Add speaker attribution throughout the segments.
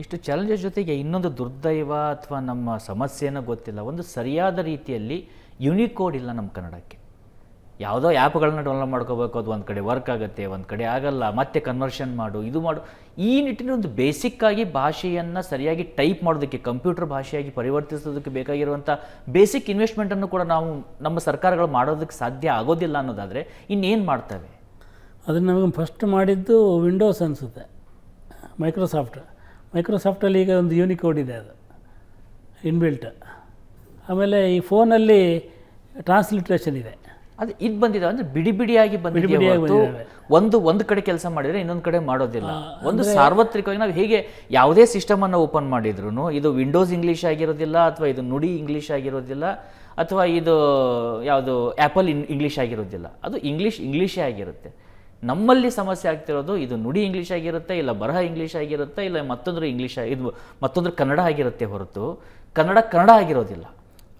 Speaker 1: ಇಷ್ಟು ಚಾಲೆಂಜಸ್ ಜೊತೆಗೆ ಇನ್ನೊಂದು ದುರ್ದೈವ ಅಥವಾ ನಮ್ಮ ಸಮಸ್ಯೆನೋ ಗೊತ್ತಿಲ್ಲ, ಒಂದು ಸರಿಯಾದ ರೀತಿಯಲ್ಲಿ ಯುನಿಕೋಡ್ ಇಲ್ಲ ನಮ್ಮ ಕನ್ನಡಕ್ಕೆ. ಯಾವುದೋ ಆ್ಯಪ್ಗಳನ್ನ ಡೌನ್ಲೋಡ್ ಮಾಡ್ಕೋಬೇಕು, ಅದು ಒಂದು ಕಡೆ ವರ್ಕ್ ಆಗುತ್ತೆ, ಒಂದು ಕಡೆ ಆಗಲ್ಲ, ಮತ್ತೆ ಕನ್ವರ್ಷನ್ ಮಾಡು, ಇದು ಮಾಡು. ಈ ನಿಟ್ಟಿನ ಒಂದು ಬೇಸಿಕ್ಕಾಗಿ ಭಾಷೆಯನ್ನು ಸರಿಯಾಗಿ ಟೈಪ್ ಮಾಡೋದಕ್ಕೆ, ಕಂಪ್ಯೂಟರ್ ಭಾಷೆಯಾಗಿ ಪರಿವರ್ತಿಸೋದಕ್ಕೆ ಬೇಕಾಗಿರುವಂಥ ಬೇಸಿಕ್ ಇನ್ವೆಸ್ಟ್ಮೆಂಟನ್ನು ಕೂಡ ನಾವು ನಮ್ಮ ಸರ್ಕಾರಗಳು ಮಾಡೋದಕ್ಕೆ ಸಾಧ್ಯ ಆಗೋದಿಲ್ಲ ಅನ್ನೋದಾದರೆ ಇನ್ನೇನು ಮಾಡ್ತವೆ?
Speaker 2: ಅದನ್ನು ನಮಗೆ ಫಸ್ಟ್ ಮಾಡಿದ್ದು ವಿಂಡೋಸ್ ಅನಿಸುತ್ತೆ, ಮೈಕ್ರೋಸಾಫ್ಟಲ್ಲಿ ಈಗ ಒಂದು ಯೂನಿಕೋಡ್ ಇದೆ, ಅದು ಇನ್ಬಿಲ್ಟ್. ಆಮೇಲೆ ಈ ಫೋನಲ್ಲಿ ಟ್ರಾನ್ಸ್ಲಿಟ್ರೇಷನ್ ಇದೆ,
Speaker 1: ಅದು ಇದು ಬಂದಿದೆ ಅಂದರೆ ಬಿಡಿಯಾಗಿ ಬಂದಿದೆ. ಒಂದು ಕಡೆ ಕೆಲಸ ಮಾಡಿದರೆ ಇನ್ನೊಂದು ಕಡೆ ಮಾಡೋದಿಲ್ಲ. ಒಂದು ಸಾರ್ವತ್ರಿಕವಾಗಿ ನಾವು ಹೇಗೆ ಯಾವುದೇ ಸಿಸ್ಟಮನ್ನು ಓಪನ್ ಮಾಡಿದ್ರು ಇದು ವಿಂಡೋಸ್ ಇಂಗ್ಲೀಷ್ ಆಗಿರೋದಿಲ್ಲ, ಅಥವಾ ಇದು ನುಡಿ ಇಂಗ್ಲೀಷ್ ಆಗಿರೋದಿಲ್ಲ, ಅಥವಾ ಇದು ಯಾವುದು ಆ್ಯಪಲ್ ಇಂಗ್ಲೀಷ್ ಆಗಿರೋದಿಲ್ಲ. ಅದು ಇಂಗ್ಲೀಷೇ ಆಗಿರುತ್ತೆ. ನಮ್ಮಲ್ಲಿ ಸಮಸ್ಯೆ ಆಗ್ತಿರೋದು ಇದು ನುಡಿ ಇಂಗ್ಲೀಷ್ ಆಗಿರುತ್ತೆ, ಇಲ್ಲ ಬರಹ ಇಂಗ್ಲೀಷ್ ಆಗಿರುತ್ತೆ, ಇಲ್ಲ ಮತ್ತೊಂದು ಕನ್ನಡ ಆಗಿರುತ್ತೆ ಹೊರತು ಕನ್ನಡ ಆಗಿರೋದಿಲ್ಲ.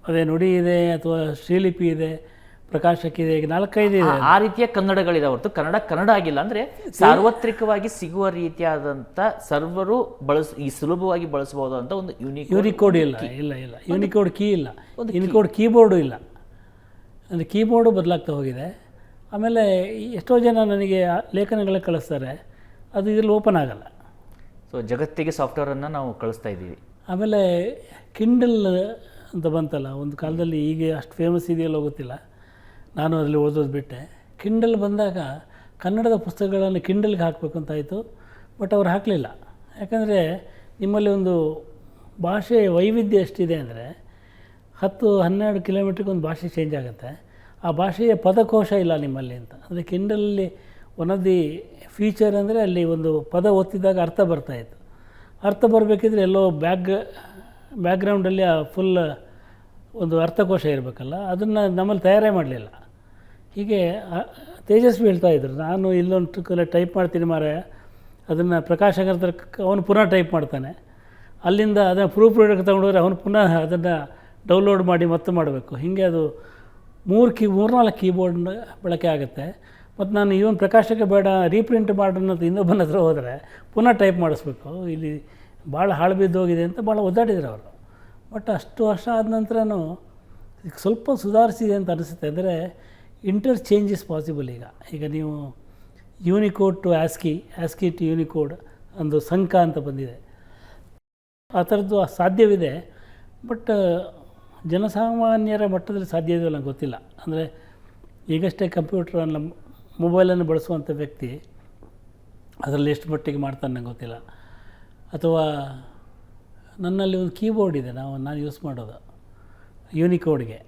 Speaker 2: ಅದೇ ನುಡಿ ಇದೆ ಅಥವಾ ಶ್ರೀಲಿಪಿ ಇದೆ, ಪ್ರಕಾಶಕ್ಕಿದೆ, ಈಗ 4-5 ಇದೆ.
Speaker 1: ಆ ರೀತಿಯ ಕನ್ನಡಗಳಿದೆ ಹೊರತು ಕನ್ನಡ ಆಗಿಲ್ಲ. ಅಂದರೆ ಸಾರ್ವತ್ರಿಕವಾಗಿ ಸಿಗುವ ರೀತಿಯಾದಂಥ ಸರ್ವರು ಸುಲಭವಾಗಿ ಬಳಸಬಹುದಾದಂಥ ಒಂದು
Speaker 2: ಯೂನಿಕೋಡ್ ಇಲ್ಲ. ಯೂನಿಕೋಡ್ ಕೀ ಇಲ್ಲ, ಯೂನಿಕೋಡ್ ಕೀಬೋರ್ಡು ಇಲ್ಲ. ಅಂದರೆ ಕೀಬೋರ್ಡು ಬದಲಾಗ್ತಾ ಹೋಗಿದೆ. ಆಮೇಲೆ ಎಷ್ಟೋ ಜನ ನನಗೆ ಲೇಖನಗಳ ಕಳಿಸ್ತಾರೆ, ಅದು ಇದರಲ್ಲಿ ಓಪನ್ ಆಗಲ್ಲ.
Speaker 1: ಸೊ ಜಗತ್ತಿಗೆ ಸಾಫ್ಟ್ವೇರನ್ನು ನಾವು ಕಳಿಸ್ತಾ ಇದ್ದೀವಿ.
Speaker 2: ಆಮೇಲೆ ಕಿಂಡಲ್ ಅಂತ ಬಂತಲ್ಲ ಒಂದು ಕಾಲದಲ್ಲಿ, ಈಗ ಅಷ್ಟು ಫೇಮಸ್ ಇದೆಯಲ್ಲೋ ಗೊತ್ತಿಲ್ಲ, ನಾನು ಅದರಲ್ಲಿ ಓದೋದು ಬಿಟ್ಟೆ. ಕಿಂಡಲ್ ಬಂದಾಗ ಕನ್ನಡದ ಪುಸ್ತಕಗಳನ್ನು ಕಿಂಡಲ್ಗೆ ಹಾಕಬೇಕು ಅಂತಾಯಿತು, ಬಟ್ ಅವ್ರು ಹಾಕಲಿಲ್ಲ. ಯಾಕಂದರೆ ನಿಮ್ಮಲ್ಲಿ ಒಂದು ಭಾಷೆ ವೈವಿಧ್ಯ ಎಷ್ಟಿದೆ ಅಂದರೆ 10-12 ಕಿಲೋಮೀಟ್ರಿಗೆ ಒಂದು ಭಾಷೆ ಚೇಂಜ್ ಆಗುತ್ತೆ. ಆ ಭಾಷೆಯ ಪದಕೋಶ ಇಲ್ಲ ನಿಮ್ಮಲ್ಲಿ ಅಂತ. ಅಂದರೆ ಕಿಂಡಲಲ್ಲಿ ಒನ್ ಆಫ್ ದಿ ಫೀಚರ್ ಅಂದರೆ ಅಲ್ಲಿ ಒಂದು ಪದ ಒತ್ತಿದಾಗ ಅರ್ಥ ಬರ್ತಾಯಿತ್ತು. ಅರ್ಥ ಬರಬೇಕಿದ್ರೆ ಎಲ್ಲೋ ಬ್ಯಾಕ್ಗ್ರೌಂಡಲ್ಲಿ ಆ ಫುಲ್ ಒಂದು ಅರ್ಥಕೋಶ ಇರಬೇಕಲ್ಲ, ಅದನ್ನು ನಮ್ಮಲ್ಲಿ ತಯಾರೇ ಮಾಡಲಿಲ್ಲ. ಹೀಗೆ ತೇಜಸ್ವಿ ಹೇಳ್ತಾಯಿದ್ರು, ನಾನು ಇಲ್ಲೊಂದು ಕಲೆ ಟೈಪ್ ಮಾಡ್ತೀನಿ ಮಾರಾಯ, ಅದನ್ನು ಪ್ರಕಾಶಕರ ಅವನು ಪುನಃ ಟೈಪ್ ಮಾಡ್ತಾನೆ, ಅಲ್ಲಿಂದ ಅದನ್ನು ಪ್ರೂಫ್ ರೀಡರ್ ತೊಗೊಂಡೋದ್ರೆ ಅವನು ಪುನಃ ಅದನ್ನು ಡೌನ್ಲೋಡ್ ಮಾಡಿ ಮತ್ತೆ ಮಾಡಬೇಕು. ಹೀಗೆ ಅದು 3-4 ಕೀಬೋರ್ಡ್ ಬಳಕೆ ಆಗುತ್ತೆ. ಮತ್ತು ನಾನು ಇವನ್ ಪ್ರಕಾಶಕ ಬೇಡ ರೀಪ್ರಿಂಟ್ ಮಾಡೋನ್ನೋದು ಇನ್ನೊಬ್ಬನ ಹತ್ರ ಹೋದರೆ ಪುನಃ ಟೈಪ್ ಮಾಡಿಸ್ಬೇಕು, ಇಲ್ಲಿ ಭಾಳ ಹಾಳು ಬಿದ್ದೋಗಿದೆ ಅಂತ ಭಾಳ ಒದ್ದಾಡಿದ್ರು ಅವರು. ಬಟ್ ಅಷ್ಟು ವರ್ಷ ಆದ ನಂತರನೂ ಸ್ವಲ್ಪ ಸುಧಾರಿಸಿದೆ ಅಂತ ಅನಿಸುತ್ತೆ. ಅಂದರೆ ಇಂಟರ್ಚೇಂಜ್ ಇಸ್ ಪಾಸಿಬಲ್. ಈಗ ನೀವು Unicode to ASCII to Unicode ಒಂದು ಸಂಕ ಅಂತ ಬಂದಿದೆ, ಆ ಥರದ್ದು ಸಾಧ್ಯವಿದೆ. ಬಟ್ ಜನಸಾಮಾನ್ಯರ ಮಟ್ಟದಲ್ಲಿ ಸಾಧ್ಯ ಇದೆಯಲ್ಲ ಗೊತ್ತಿಲ್ಲ. ಅಂದರೆ ಈಗಷ್ಟೇ ಕಂಪ್ಯೂಟ್ರನ್ನು ಮೊಬೈಲನ್ನು ಬಳಸುವಂಥ ವ್ಯಕ್ತಿ ಅದರಲ್ಲಿ ಎಷ್ಟು ಮಟ್ಟಿಗೆ ಮಾಡ್ತಾನೆ ನಂಗೆ ಗೊತ್ತಿಲ್ಲ. ಅಥವಾ ನನ್ನಲ್ಲಿ ಒಂದು ಕೀಬೋರ್ಡ್ ಇದೆ, ನಾನು ಯೂಸ್ ಮಾಡೋದು ಯೂನಿಕೋಡ್ಗೆ.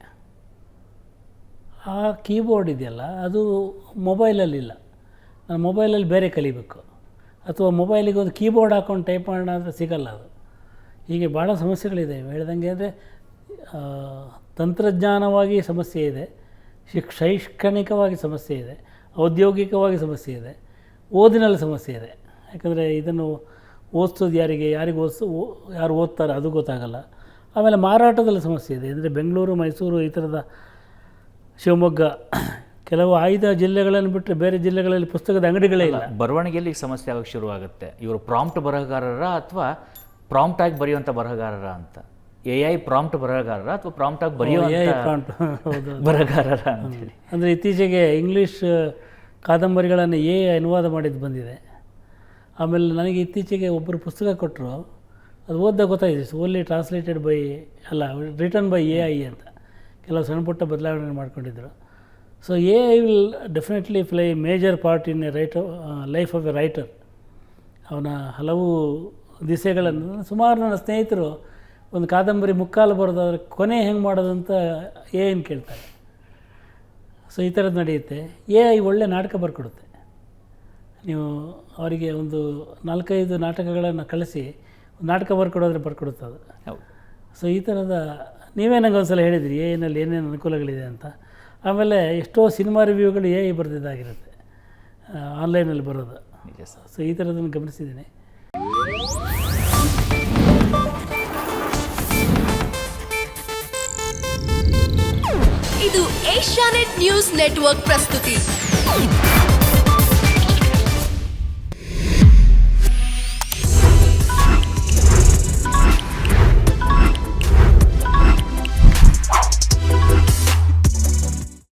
Speaker 2: ಆ ಕೀಬೋರ್ಡ್ ಇದೆಯಲ್ಲ ಅದು ಮೊಬೈಲಲ್ಲಿಲ್ಲ, ನಾನು ಮೊಬೈಲಲ್ಲಿ ಬೇರೆ ಕಲಿಬೇಕು. ಅಥವಾ ಮೊಬೈಲಿಗೆ ಒಂದು ಕೀಬೋರ್ಡ್ ಹಾಕ್ಕೊಂಡು ಟೈಪ್ ಮಾಡೋಣ ಅಂದರೆ ಸಿಗಲ್ಲ ಅದು. ಹೀಗೆ ಭಾಳ ಸಮಸ್ಯೆಗಳಿದೆ. ಹೇಳ್ದಂಗೆ ಅಂದರೆ ತಂತ್ರಜ್ಞಾನವಾಗಿ ಸಮಸ್ಯೆ ಇದೆ, ಶೈಕ್ಷಣಿಕವಾಗಿ ಸಮಸ್ಯೆ ಇದೆ, ಔದ್ಯೋಗಿಕವಾಗಿ ಸಮಸ್ಯೆ ಇದೆ, ಓದಿನಲ್ಲಿ ಸಮಸ್ಯೆ ಇದೆ. ಯಾಕಂದರೆ ಇದನ್ನು ಓದಿಸೋದು ಯಾರು ಯಾರು ಓದ್ತಾರೆ ಅದು ಗೊತ್ತಾಗಲ್ಲ. ಆಮೇಲೆ ಮಾರಾಟದಲ್ಲಿ ಸಮಸ್ಯೆ ಇದೆ. ಅಂದರೆ ಬೆಂಗಳೂರು, ಮೈಸೂರು, ಈ ಥರದ ಶಿವಮೊಗ್ಗ ಕೆಲವು ಆಯ್ದ ಜಿಲ್ಲೆಗಳನ್ನು ಬಿಟ್ಟರೆ ಬೇರೆ ಜಿಲ್ಲೆಗಳಲ್ಲಿ ಪುಸ್ತಕದ ಅಂಗಡಿಗಳೇ ಇಲ್ಲ.
Speaker 1: ಬರವಣಿಗೆಯಲ್ಲಿ ಸಮಸ್ಯೆ ಆಗೋಕ್ಕೆ ಶುರುವಾಗುತ್ತೆ. ಇವರು ಪ್ರಾಂಪ್ಟ್ ಬರಹಗಾರರ ಅಥವಾ ಪ್ರಾಂಪ್ಟ್ ಆಗಿ ಬರೆಯುವಂಥ ಬರಹಗಾರರ ಅಂತ. AI ಪ್ರಾಂಪ್ಟ್ ಬರಹಗಾರರ ಅಥವಾ ಪ್ರಾಂಪ್ಟ್ ಆಗಿ ಬರೆಯುವಂಥ ಬರಹಗಾರರ ಅಂತೇಳಿ.
Speaker 2: ಅಂದರೆ ಇತ್ತೀಚೆಗೆ ಇಂಗ್ಲೀಷ್ ಕಾದಂಬರಿಗಳನ್ನು ಅನುವಾದ ಮಾಡಿದ್ದು ಬಂದಿದೆ. ಆಮೇಲೆ ನನಗೆ ಇತ್ತೀಚೆಗೆ ಒಬ್ಬರು ಪುಸ್ತಕ ಕೊಟ್ಟರು, ಅದು ಓದ್ದಾಗ ಗೊತ್ತಾಯಿತು, only translated by return by AI ಅಂತ. ಕೆಲವು ಸಣ್ಣ ಪುಟ್ಟ ಬದಲಾವಣೆ ಮಾಡ್ಕೊಂಡಿದ್ರು. So AI will definitely play major part in life of a writer. ಅವನ ಹಲವು ದಿಸೆಗಳನ್ನು ಸುಮಾರು ನನ್ನ ಸ್ನೇಹಿತರು ಒಂದು ಕಾದಂಬರಿ ಮುಕ್ಕಾಲು ಬರೋದಾದ್ರೆ ಕೊನೆ ಹೆಂಗೆ ಮಾಡೋದಂತ AI ಕೇಳ್ತಾರೆ. ಸೊ ಈ ಥರದ್ದು ನಡೆಯುತ್ತೆ. AI ಒಳ್ಳೆ ನಾಟಕ ಬರ್ಕೊಡುತ್ತೆ. ನೀವು ಅವರಿಗೆ ಒಂದು 4-5 ನಾಟಕಗಳನ್ನು ಕಳಿಸಿ ನಾಟಕ ಬರ್ಕೊಡುತ್ತೆ ಅದು. ಸೊ ಈ ಥರದ ನೀವೇ ನಂಗೆ ಒಂದು ಸಲ ಹೇಳಿದಿರಿ AI ಏನೇನು ಅನುಕೂಲಗಳಿದೆ ಅಂತ. ಆಮೇಲೆ ಎಷ್ಟೋ ಸಿನಿಮಾ ರಿವ್ಯೂಗಳು AI ಬರೆದಿದ್ದಾಗಿರುತ್ತೆ, ಆನ್ಲೈನಲ್ಲಿ ಬರೋದು. ಸೊ ಈ ಥರದನ್ನು ಗಮನಿಸಿದ್ದೀನಿ.
Speaker 3: ಇದು ಏಷ್ಯಾನೆಟ್ ನ್ಯೂಸ್ ನೆಟ್ವರ್ಕ್ ಪ್ರಸ್ತುತಿ.